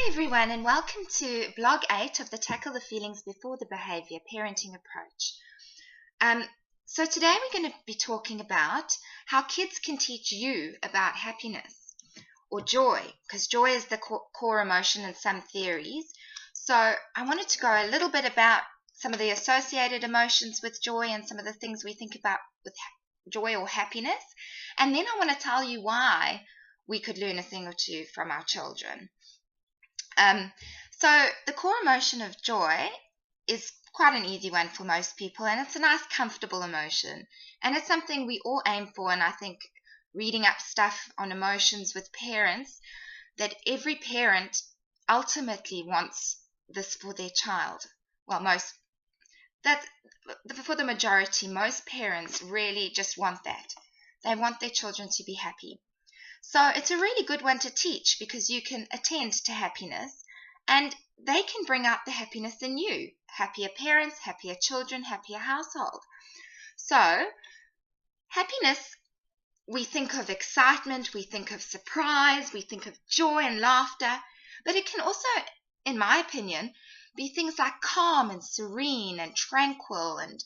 Hi everyone, and welcome to blog 8 of the Tackle the Feelings Before the Behaviour parenting approach. So today we're going to be talking about how kids can teach you about happiness or joy, because joy is the core emotion in some theories. So I wanted to go a little bit about some of the associated emotions with joy and some of the things we think about with joy or happiness. And then I want to tell you why we could learn a thing or two from our children. So the core emotion of joy is quite an easy one for most people, and it's a nice, comfortable emotion. And it's something we all aim for, and I think reading up stuff on emotions with parents, that every parent ultimately wants this for their child. Well, for the majority, most parents really just want that. They want their children to be happy. So it's a really good one to teach because you can attend to happiness and they can bring out the happiness in you. Happier parents, happier children, happier household. So happiness, we think of excitement, we think of surprise, we think of joy and laughter, but it can also, in my opinion, be things like calm and serene and tranquil and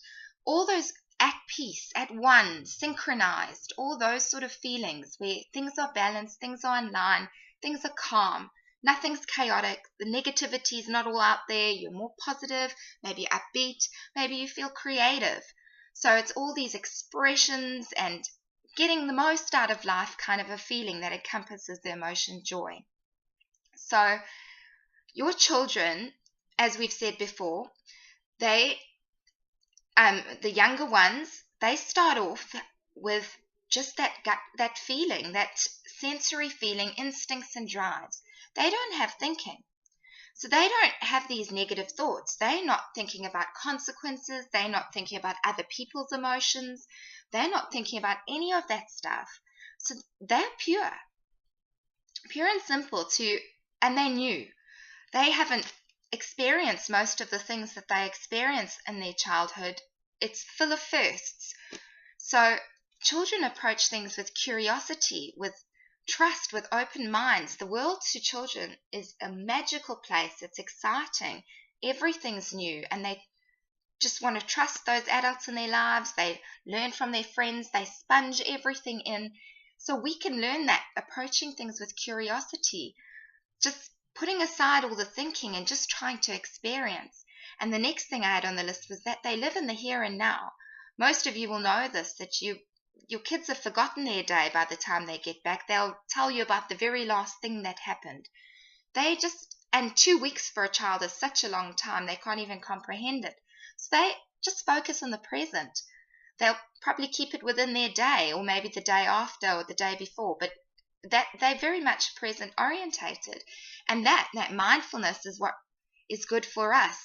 all those at peace, at one, synchronized, all those sort of feelings where things are balanced, things are in line, things are calm, nothing's chaotic, the negativity is not all out there, you're more positive, maybe upbeat, maybe you feel creative. So it's all these expressions and getting the most out of life kind of a feeling that encompasses the emotion joy. So your children, as we've said before, the younger ones, they start off with just that feeling, that sensory feeling, instincts and drives. They don't have thinking. So they don't have these negative thoughts. They're not thinking about consequences. They're not thinking about other people's emotions. They're not thinking about any of that stuff. So they're pure and simple and they're new. They haven't experienced most of the things that they experience in their childhood. It's full of firsts. So children approach things with curiosity, with trust, with open minds. The world to children is a magical place. It's exciting. Everything's new, and they just want to trust those adults in their lives. They learn from their friends. They sponge everything in. So we can learn that approaching things with curiosity, just putting aside all the thinking and just trying to experience. And the next thing I had on the list was that they live in the here and now. Most of you will know this, that your kids have forgotten their day by the time they get back. They'll tell you about the very last thing that happened. And 2 weeks for a child is such a long time, they can't even comprehend it. So they just focus on the present. They'll probably keep it within their day, or maybe the day after or the day before, but that they're very much present orientated. And that mindfulness is what is good for us.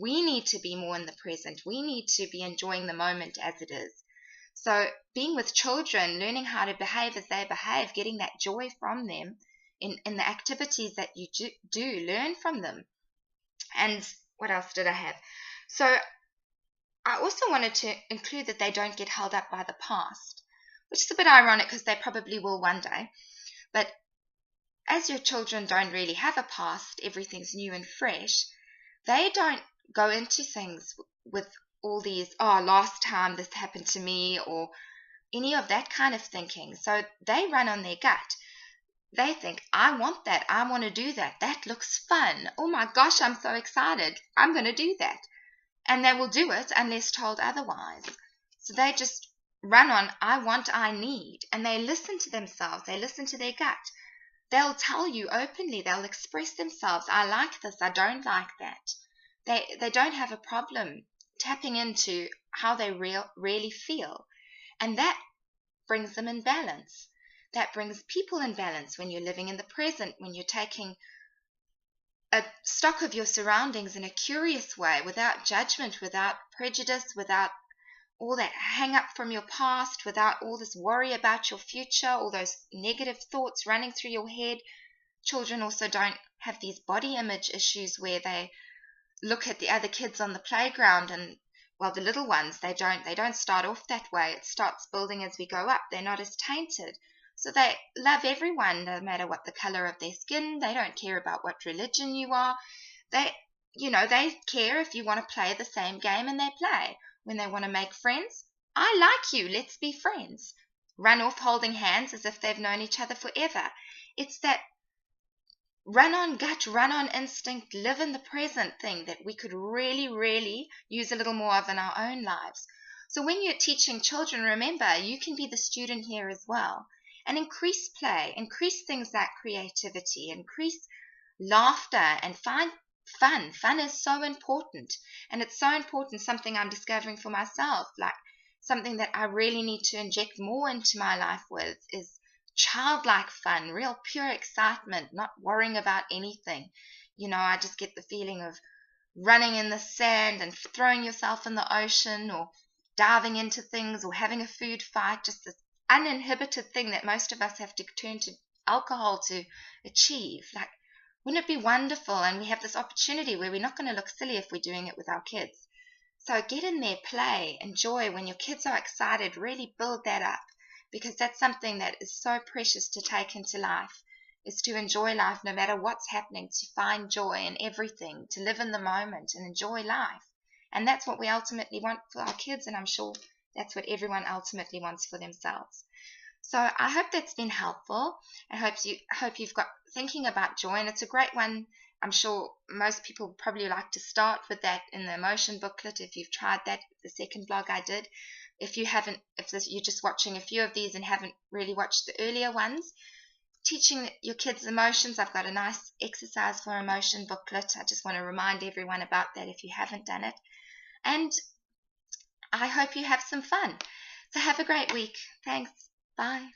We need to be more in the present. We need to be enjoying the moment as it is. So being with children, learning how to behave as they behave, getting that joy from them in the activities that you do, learn from them. And what else did I have? So I also wanted to include that they don't get held up by the past, which is a bit ironic because they probably will one day. But as your children don't really have a past, everything's new and fresh, they don't go into things with all these, last time this happened to me, or any of that kind of thinking. So they run on their gut. They think, I want that. I want to do that. That looks fun. Oh my gosh, I'm so excited. I'm going to do that. And they will do it unless told otherwise. So they just run on, I want, I need. And they listen to themselves. They listen to their gut. They'll tell you openly. They'll express themselves. I like this. I don't like that. They don't have a problem tapping into how they really feel. And that brings them in balance. That brings people in balance when you're living in the present, when you're taking a stock of your surroundings in a curious way, without judgment, without prejudice, without all that hang up from your past, without all this worry about your future, all those negative thoughts running through your head. Children also don't have these body image issues where they look at the other kids on the playground and, well, the little ones, they don't start off that way. It starts building as we go up. They're not as tainted. So they love everyone, no matter what the color of their skin. They don't care about what religion you are. They, they care if you want to play the same game, and they play. When they want to make friends, I like you, let's be friends. Run off holding hands as if they've known each other forever. It's that run on gut, run on instinct, live in the present thing that we could really, really use a little more of in our own lives. So when you're teaching children, remember, you can be the student here as well. And increase play, increase things like creativity, increase laughter, and find fun. Fun is so important. And it's so important, something I'm discovering for myself, like something that I really need to inject more into my life with is childlike fun, real pure excitement, not worrying about anything. I just get the feeling of running in the sand and throwing yourself in the ocean, or diving into things, or having a food fight, just this uninhibited thing that most of us have to turn to alcohol to achieve. Like, wouldn't it be wonderful? And we have this opportunity where we're not going to look silly if we're doing it with our kids. So get in there, play, enjoy. When your kids are excited, really build that up, because that's something that is so precious to take into life, is to enjoy life no matter what's happening, to find joy in everything, to live in the moment and enjoy life. And that's what we ultimately want for our kids, and I'm sure that's what everyone ultimately wants for themselves. So I hope that's been helpful. I hope you've got thinking about joy, and it's a great one. I'm sure most people probably like to start with that in the emotion booklet if you've tried that, the second blog I did. If you haven't, you're just watching a few of these and haven't really watched the earlier ones, teaching your kids emotions, I've got a nice exercise for emotion booklet. I just want to remind everyone about that if you haven't done it. And I hope you have some fun. So have a great week. Thanks. Bye.